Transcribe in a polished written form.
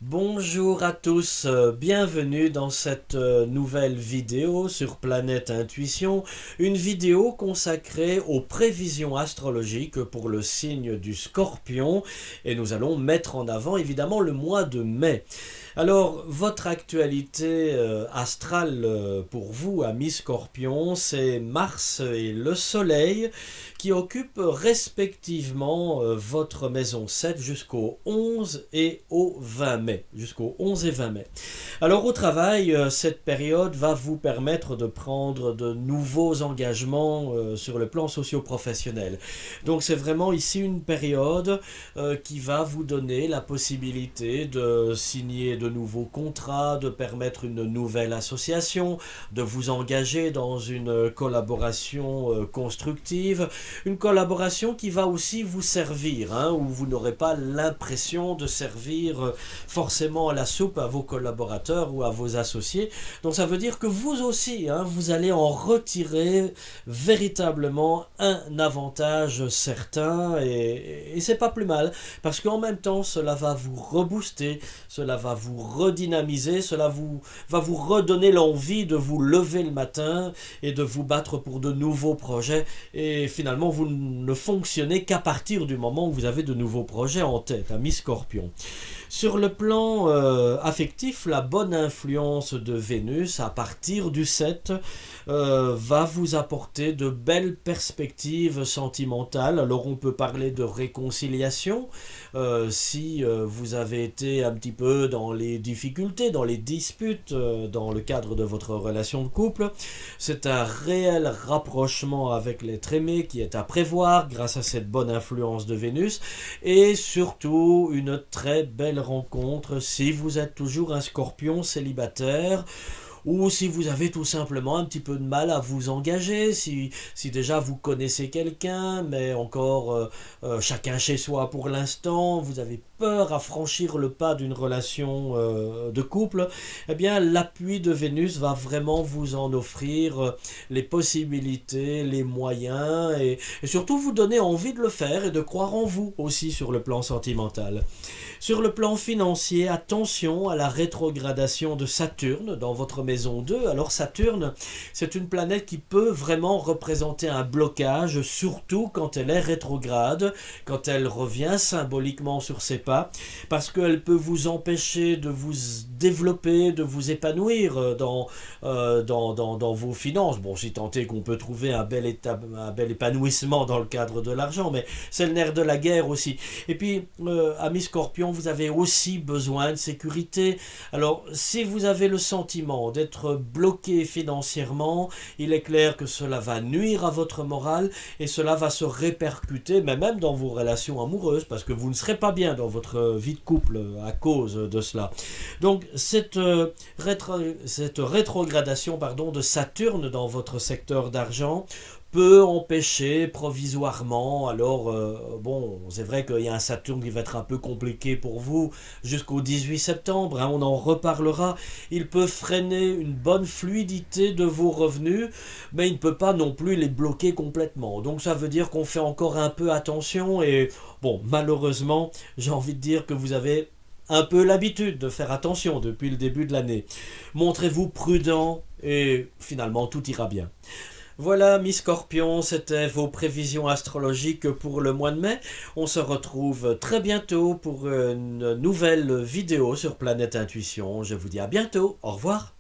Bonjour à tous, bienvenue dans cette nouvelle vidéo sur Planète Intuition, une vidéo consacrée aux prévisions astrologiques pour le signe du Scorpion et nous allons mettre en avant évidemment le mois de mai. Alors, votre actualité astrale pour vous, amis Scorpion, c'est Mars et le Soleil qui occupent respectivement votre maison 7 jusqu'au 11 et au 20 mai. Jusqu'au 11 et 20 mai. Alors, au travail, cette période va vous permettre de prendre de nouveaux engagements sur le plan socio-professionnel. Donc, c'est vraiment ici une période qui va vous donner la possibilité de signer de nouveaux contrats, de permettre une nouvelle association, de vous engager dans une collaboration constructive, une collaboration qui va aussi vous servir, hein, où vous n'aurez pas l'impression de servir forcément à la soupe à vos collaborateurs ou à vos associés. Donc ça veut dire que vous aussi, hein, vous allez en retirer véritablement un avantage certain et c'est pas plus mal parce qu'en même temps cela va vous rebooster, cela va vous redynamiser, va vous redonner l'envie de vous lever le matin et de vous battre pour de nouveaux projets et finalement vous ne fonctionnez qu'à partir du moment où vous avez de nouveaux projets en tête, amis Scorpion. Sur le plan affectif, la bonne influence de Vénus à partir du 7 va vous apporter de belles perspectives sentimentales. Alors on peut parler de réconciliation si vous avez été un petit peu dans les difficultés, dans les disputes dans le cadre de votre relation de couple. C'est un réel rapprochement avec l'être aimé qui est à prévoir grâce à cette bonne influence de Vénus et surtout une très belle rencontre si vous êtes toujours un Scorpion célibataire ou si vous avez tout simplement un petit peu de mal à vous engager, si déjà vous connaissez quelqu'un, mais encore chacun chez soi pour l'instant, vous avez peur à franchir le pas d'une relation de couple, eh bien l'appui de Vénus va vraiment vous en offrir les possibilités, les moyens, et surtout vous donner envie de le faire et de croire en vous aussi sur le plan sentimental. Sur le plan financier, attention à la rétrogradation de Saturne dans votre maison 2. Alors Saturne, c'est une planète qui peut vraiment représenter un blocage, surtout quand elle est rétrograde, quand elle revient symboliquement sur ses pas, parce qu'elle peut vous empêcher de vous développer, de vous épanouir dans vos finances. Bon, si tant est qu'on peut trouver un bel épanouissement dans le cadre de l'argent, mais c'est le nerf de la guerre aussi. Et puis, amis Scorpion, vous avez aussi besoin de sécurité. Alors, si vous avez le sentiment d'être bloqué financièrement, il est clair que cela va nuire à votre morale et cela va se répercuter, mais même dans vos relations amoureuses, parce que vous ne serez pas bien dans votre vie de couple à cause de cela. Donc, cette rétrogradation de Saturne dans votre secteur d'argent peut empêcher provisoirement, alors bon, c'est vrai qu'il y a un Saturne qui va être un peu compliqué pour vous jusqu'au 18 septembre, hein, on en reparlera, il peut freiner une bonne fluidité de vos revenus, mais il ne peut pas non plus les bloquer complètement, donc ça veut dire qu'on fait encore un peu attention et bon, malheureusement, j'ai envie de dire que vous avez un peu l'habitude de faire attention depuis le début de l'année. Montrez-vous prudent et finalement tout ira bien. Voilà, mes Scorpions, c'était vos prévisions astrologiques pour le mois de mai. On se retrouve très bientôt pour une nouvelle vidéo sur Planète Intuition. Je vous dis à bientôt. Au revoir.